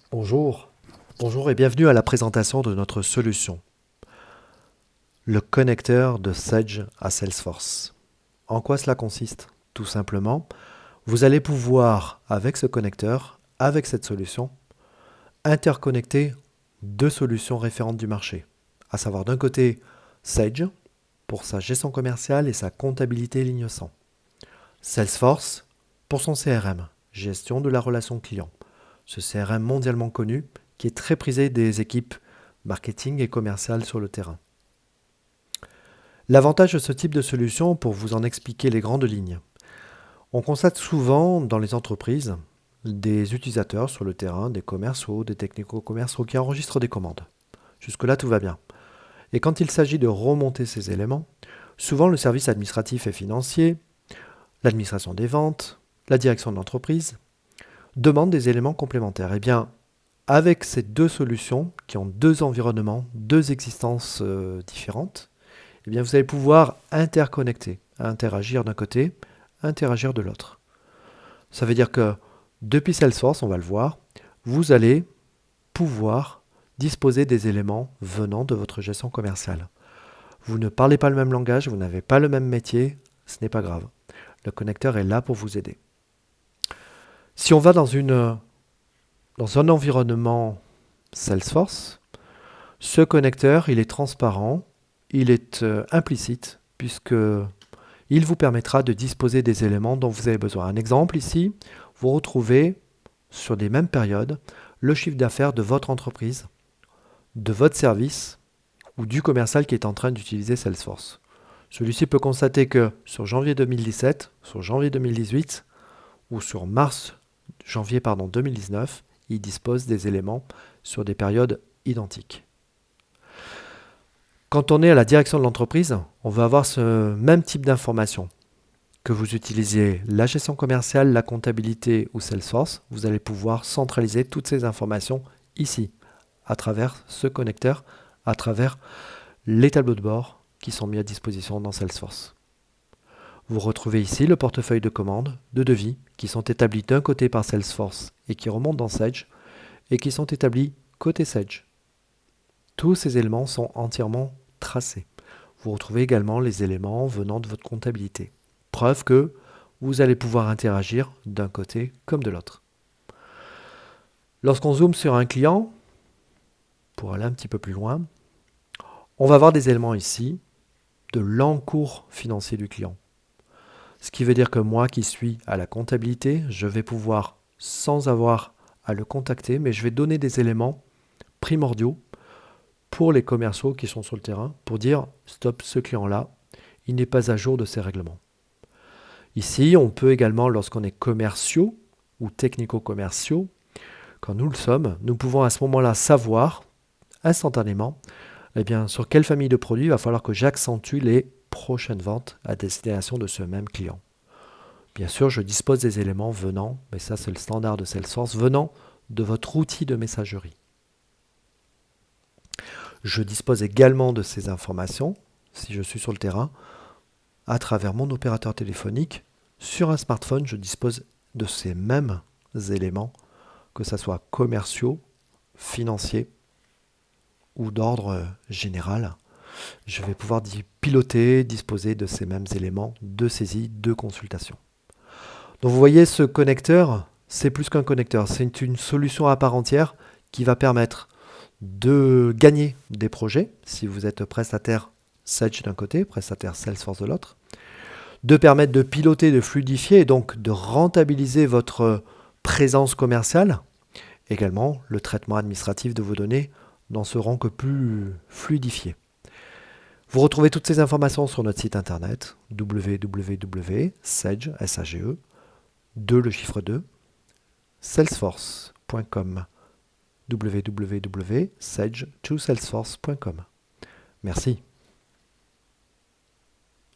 Bonjour, bonjour et bienvenue à la présentation de notre solution, le connecteur de Sage à Salesforce. En quoi cela consiste? Tout simplement, vous allez pouvoir, avec ce connecteur, avec cette solution, interconnecter deux solutions référentes du marché, à savoir d'un côté Sage pour sa gestion commerciale et sa comptabilité ligne 100, Salesforce pour son CRM, gestion de la relation client. Ce CRM mondialement connu qui est très prisé des équipes marketing et commerciales sur le terrain. L'avantage de ce type de solution, pour vous en expliquer les grandes lignes, on constate souvent dans les entreprises des utilisateurs sur le terrain, des commerciaux, des technico-commerciaux qui enregistrent des commandes. Jusque-là, tout va bien. Et quand il s'agit de remonter ces éléments, souvent le service administratif et financier, l'administration des ventes, la direction de l'entreprise, demandent des éléments complémentaires. Eh bien, avec ces deux solutions, qui ont deux environnements, deux existences différentes, eh bien, vous allez pouvoir interconnecter, interagir d'un côté, interagir de l'autre. Ça veut dire que depuis Salesforce, on va le voir, vous allez pouvoir disposer des éléments venant de votre gestion commerciale. Vous ne parlez pas le même langage, vous n'avez pas le même métier, ce n'est pas grave. Le connecteur est là pour vous aider. Si on va dans un environnement Salesforce, ce connecteur, il est transparent, il est implicite, puisque il vous permettra de disposer des éléments dont vous avez besoin. Un exemple ici, vous retrouvez sur des mêmes périodes le chiffre d'affaires de votre entreprise, de votre service ou du commercial qui est en train d'utiliser Salesforce. Celui-ci peut constater que sur janvier 2017, sur janvier 2018 ou sur janvier 2019, il dispose des éléments sur des périodes identiques. Quand on est à la direction de l'entreprise, on va avoir ce même type d'information. Que vous utilisiez la gestion commerciale, la comptabilité ou Salesforce, vous allez pouvoir centraliser toutes ces informations ici, à travers ce connecteur, à travers les tableaux de bord qui sont mis à disposition dans Salesforce. Vous retrouvez ici le portefeuille de commandes, de devis, qui sont établis d'un côté par Salesforce et qui remontent dans Sage, et qui sont établis côté Sage. Tous ces éléments sont entièrement tracés. Vous retrouvez également les éléments venant de votre comptabilité. Preuve que vous allez pouvoir interagir d'un côté comme de l'autre. Lorsqu'on zoome sur un client, pour aller un petit peu plus loin, on va voir des éléments ici de l'encours financier du client. Ce qui veut dire que moi qui suis à la comptabilité, je vais pouvoir, sans avoir à le contacter, mais je vais donner des éléments primordiaux pour les commerciaux qui sont sur le terrain pour dire stop, ce client-là, il n'est pas à jour de ses règlements. Ici, on peut également, lorsqu'on est commerciaux ou technico-commerciaux, quand nous le sommes, nous pouvons à ce moment-là savoir instantanément sur quelle famille de produits il va falloir que j'accentue les prochaines ventes à destination de ce même client. Bien sûr, je dispose des éléments venant, mais ça c'est le standard de Salesforce, venant de votre outil de messagerie. Je dispose également de ces informations, si je suis sur le terrain, à travers mon opérateur téléphonique. Sur un smartphone, je dispose de ces mêmes éléments, que ce soit commerciaux, financiers ou d'ordre général. Je vais pouvoir piloter, disposer de ces mêmes éléments de saisie, de consultation. Donc vous voyez, ce connecteur, c'est plus qu'un connecteur, c'est une solution à part entière qui va permettre de gagner des projets, si vous êtes prestataire Sage d'un côté, prestataire Salesforce de l'autre, de permettre de piloter, de fluidifier et donc de rentabiliser votre présence commerciale, également le traitement administratif de vos données n'en seront que plus fluidifiés. Vous retrouvez toutes ces informations sur notre site internet www.sage, S-A-G-E, 2 le chiffre 2, salesforce.com, www.sage2salesforce.com. Merci.